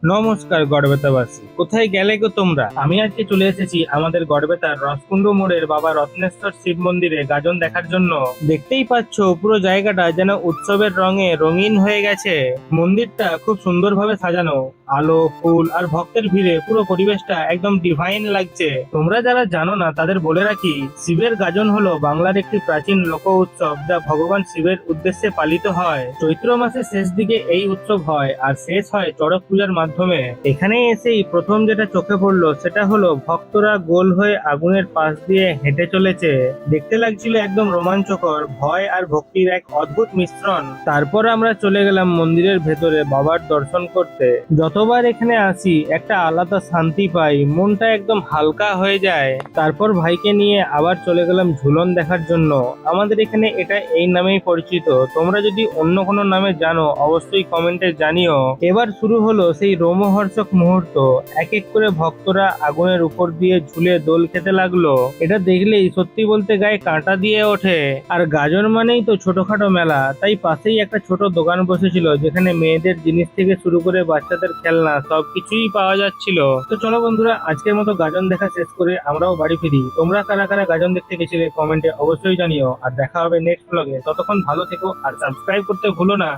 নমস্কার গড়বেতাবাসী, কোথায় গেলে গো তোমরা? আমি আজকে চলে এসেছি আমাদের গড়বেতার রসকুণ্ড মোড়ের বাবা রত্নেশ্বর শিব মন্দিরে গাজন দেখার জন্য। দেখতেই পাচ্ছ পুরো জায়গাটা যেন উৎসবের রঙে রঙিন হয়ে গেছে। মন্দিরটা খুব সুন্দরভাবে সাজানো, আলো ফুল আর ভক্তের ভিড়ে পুরো পরিবেশটা একদম ডিভাইন লাগছে। তোমরা যারা জানো না তাদের বলে রাখি, শিবের গাজন হলো বাংলার একটি প্রাচীন লোক উৎসব যা ভগবান শিবের উদ্দেশ্যে পালিত হয়। চৈত্র মাসের শেষ দিকে এই উৎসব হয় আর শেষ হয় চড়ক পূজার মাধ্যমে। এখানে এসেই প্রথম যেটা চোখে পড়লো সেটা হলো ভক্তরা গোল হয়ে আগুনের পাশ দিয়ে হেঁটে চলেছে। দেখতে লাগছিল একদম রোমাঞ্চকর, ভয় আর ভক্তির এক অদ্ভুত মিশ্রণ। তারপর আমরা চলে গেলাম মন্দিরের ভেতরে বাবার দর্শন করতে। যতবার এখানে আসি একটা আলাদা শান্তি পাই, মনটা একদম হালকা হয়ে যায়। তারপর ভাইকে নিয়ে আবার চলে গেলাম ঝুলন দেখার জন্য। আমাদের এখানে এটা এই নামেই পরিচিত, তোমরা যদি অন্য কোনো নামে জানো অবশ্যই কমেন্টে জানিও। এবার শুরু হলো সেই রোমহর্ষক মুহূর্ত। এক এক করে ভক্তরা আগুনের উপর দিয়ে ঝুলে দোল খেতে লাগলো। এটা দেখলেই সত্যি বলতে গায়ে কাঁটা দিয়ে ওঠে। আর গাজন মানেই তো ছোটখাটো মেলা, তাই পাশেই একটা ছোট দোকান বসেছিল যেখানে মেয়েদের জিনিস থেকে শুরু করে বাচ্চাদের খেলনা সবকিছুই পাওয়া যাচ্ছিল। তো চলো বন্ধুরা, আজকের মতো গাজন দেখা শেষ করে আমরাও বাড়ি ফিরি। তোমরা কারা কারা গাজন দেখতে গেছিলে কমেন্টে অবশ্যই জানিও। আর দেখা হবে নেক্সট ব্লগে। ততক্ষণ ভালো থেকো আর সাবস্ক্রাইব করতে ভুলো না।